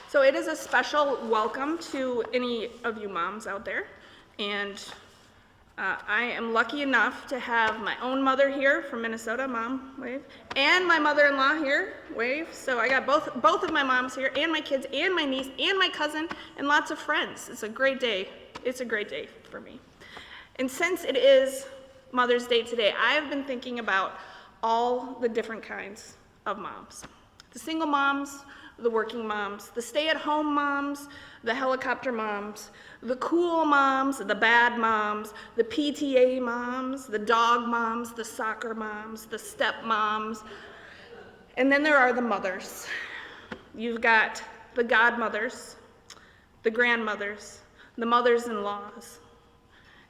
So it is a special welcome to any of you moms out there, and I am lucky enough to have my own mother here from Minnesota, mom, wave, and my mother-in-law here, wave. So I got both of my moms here, and my kids, and my niece, and my cousin, and lots of friends. It's a great day. It's a great day for me. And since it is Mother's Day today, I have been thinking about all the different kinds of moms. The single moms, the working moms, the stay-at-home moms, the helicopter moms, the cool moms, the bad moms, the PTA moms, the dog moms, the soccer moms, the step moms, and then there are the mothers. You've got the godmothers, the grandmothers, the mothers-in-laws,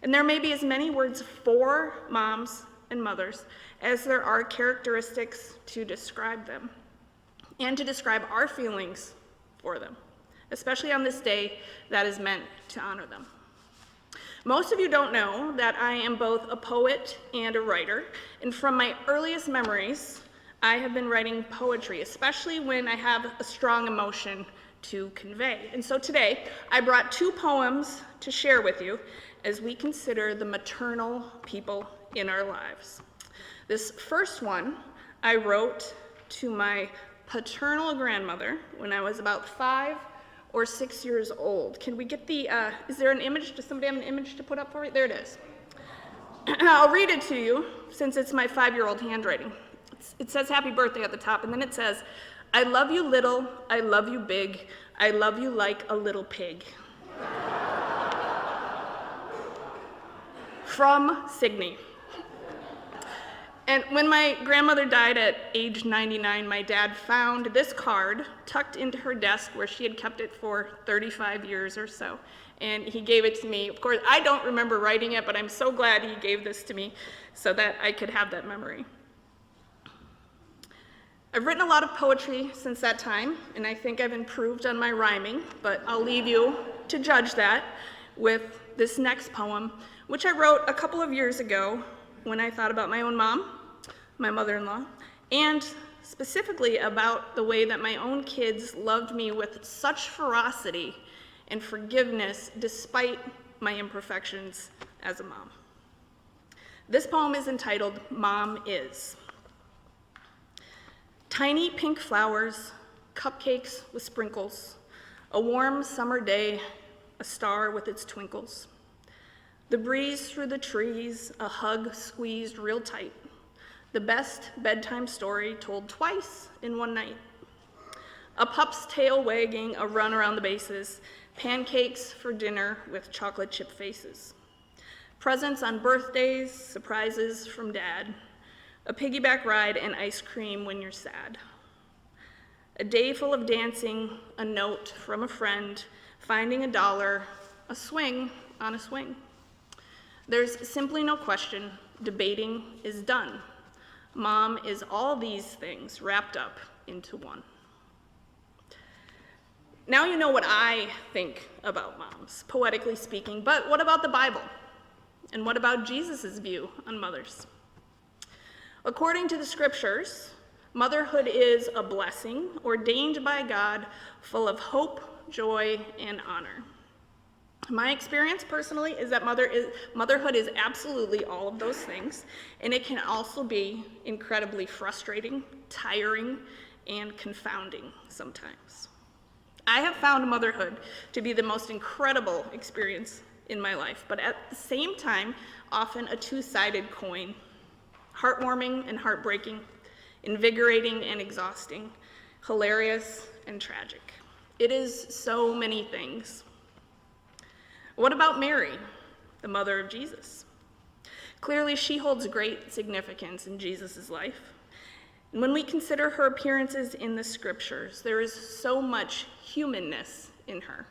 and there may be as many words for moms and mothers as there are characteristics to describe them, and to describe our feelings for them, especially on this day that is meant to honor them. Most of you don't know that I am both a poet and a writer, and from my earliest memories, I have been writing poetry, especially when I have a strong emotion to convey. And so today, I brought 2 poems to share with you as we consider the maternal people in our lives. This first one I wrote to my paternal grandmother when I was about 5 or 6 years old. Can we get the, is there an image? Does somebody have an image to put up for me? There it is. I'll read it to you since it's my 5-year-old handwriting. It says happy birthday at the top, and then it says, I love you little, I love you big, I love you like a little pig. From SIGNE. And when my grandmother died at age 99, my dad found this card tucked into her desk where she had kept it for 35 years or so. And he gave it to me. Of course, I don't remember writing it, but I'm so glad he gave this to me so that I could have that memory. I've written a lot of poetry since that time, and I think I've improved on my rhyming, but I'll leave you to judge that with this next poem, which I wrote a couple of years ago when I thought about my own mom, my mother-in-law, and specifically about the way that my own kids loved me with such ferocity and forgiveness despite my imperfections as a mom. This poem is entitled, Mom Is. Tiny pink flowers, cupcakes with sprinkles, a warm summer day, a star with its twinkles. The breeze through the trees, a hug squeezed real tight. The best bedtime story told twice in one night. A pup's tail wagging, a run around the bases, pancakes for dinner with chocolate chip faces. Presents on birthdays, surprises from dad, a piggyback ride and ice cream when you're sad. A day full of dancing, a note from a friend, finding $1, a swing on a swing. There's simply no question, debating is done. Mom is all these things wrapped up into one. Now you know what I think about moms, poetically speaking, but what about the Bible? And what about Jesus' view on mothers? According to the scriptures, motherhood is a blessing ordained by God, full of hope, joy, and honor. My experience personally is that motherhood is absolutely all of those things, and it can also be incredibly frustrating, tiring, and confounding sometimes. I have found motherhood to be the most incredible experience in my life, but at the same time, often a two-sided coin. Heartwarming and heartbreaking, invigorating and exhausting, hilarious and tragic. It is so many things. What about Mary, the mother of Jesus? Clearly, she holds great significance in Jesus' life. And when we consider her appearances in the scriptures, there is so much humanness in her.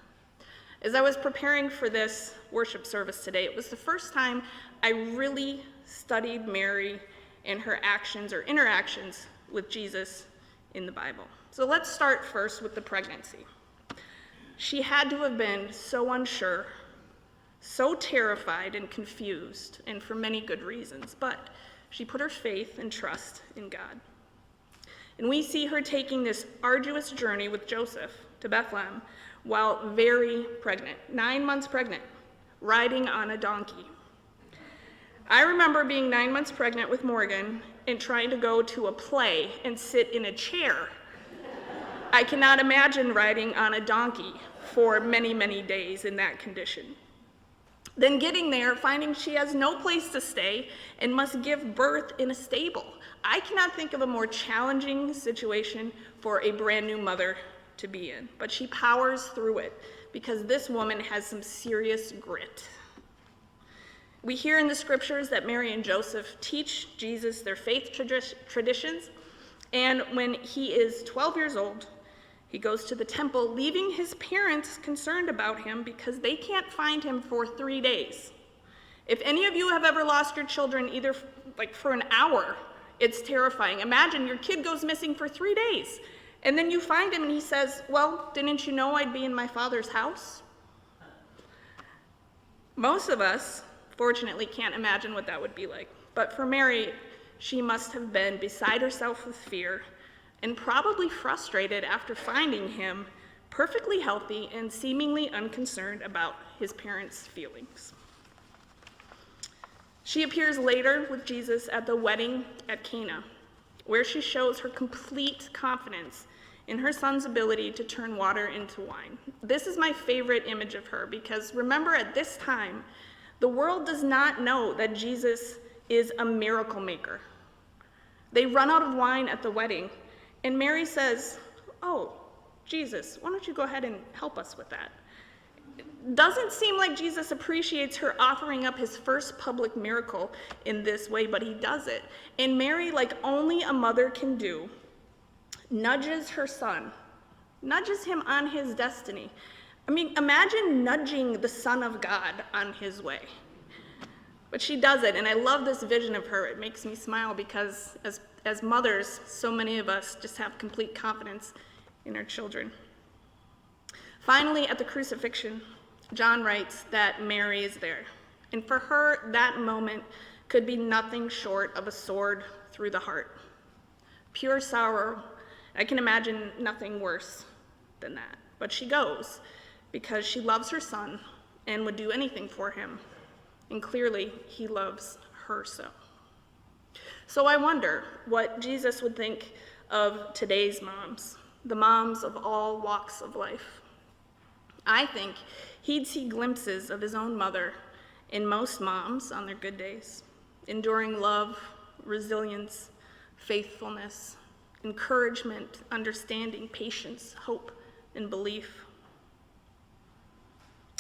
As I was preparing for this worship service today, it was the first time I really studied Mary and her actions or interactions with Jesus in the Bible. So let's start first with the pregnancy. She had to have been so unsure, so terrified and confused, and for many good reasons, but she put her faith and trust in God. And we see her taking this arduous journey with Joseph to Bethlehem while very pregnant, 9 months pregnant, riding on a donkey. I remember being 9 months pregnant with Morgan and trying to go to a play and sit in a chair. I cannot imagine riding on a donkey for many, many days in that condition. Then getting there, finding she has no place to stay and must give birth in a stable. I cannot think of a more challenging situation for a brand new mother to be in, but she powers through it because this woman has some serious grit. We hear in the scriptures that Mary and Joseph teach Jesus their faith traditions, and when he is 12 years old, he goes to the temple, leaving his parents concerned about him because they can't find him for 3 days. If any of you have ever lost your children, either like for an hour, it's terrifying. Imagine your kid goes missing for 3 days, and then you find him and he says, "Well, didn't you know I'd be in my Father's house?" Most of us, fortunately, can't imagine what that would be like. But for Mary, she must have been beside herself with fear and probably frustrated after finding him perfectly healthy and seemingly unconcerned about his parents' feelings. She appears later with Jesus at the wedding at Cana, where she shows her complete confidence in her son's ability to turn water into wine. This is my favorite image of her because remember, at this time, the world does not know that Jesus is a miracle maker. They run out of wine at the wedding, and Mary says, "Oh, Jesus, why don't you go ahead and help us with that?" It doesn't seem like Jesus appreciates her offering up his first public miracle in this way, but he does it. And Mary, like only a mother can do, nudges her son, nudges him on his destiny. I mean, imagine nudging the Son of God on his way. But she does it, and I love this vision of her. It makes me smile because as mothers, so many of us just have complete confidence in our children. Finally, at the crucifixion, John writes that Mary is there. And for her, that moment could be nothing short of a sword through the heart. Pure sorrow. I can imagine nothing worse than that. But she goes because she loves her son and would do anything for him. And clearly, he loves her so. So I wonder what Jesus would think of today's moms, the moms of all walks of life. I think he'd see glimpses of his own mother in most moms on their good days, enduring love, resilience, faithfulness, encouragement, understanding, patience, hope, and belief.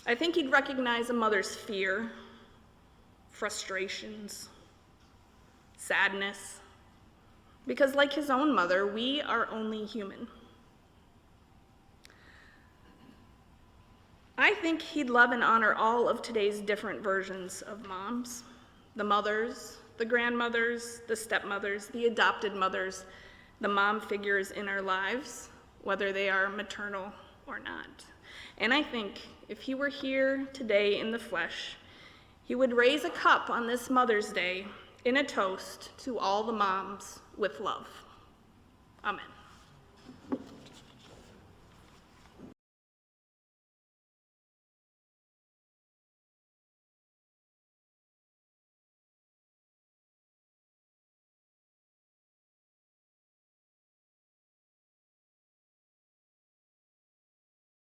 I think he'd recognize a mother's fear, frustrations, sadness, because like his own mother, we are only human. I think he'd love and honor all of today's different versions of moms, the mothers, the grandmothers, the stepmothers, the adopted mothers, the mom figures in our lives, whether they are maternal or not. And I think if he were here today in the flesh, he would raise a cup on this Mother's Day in a toast to all the moms with love. Amen.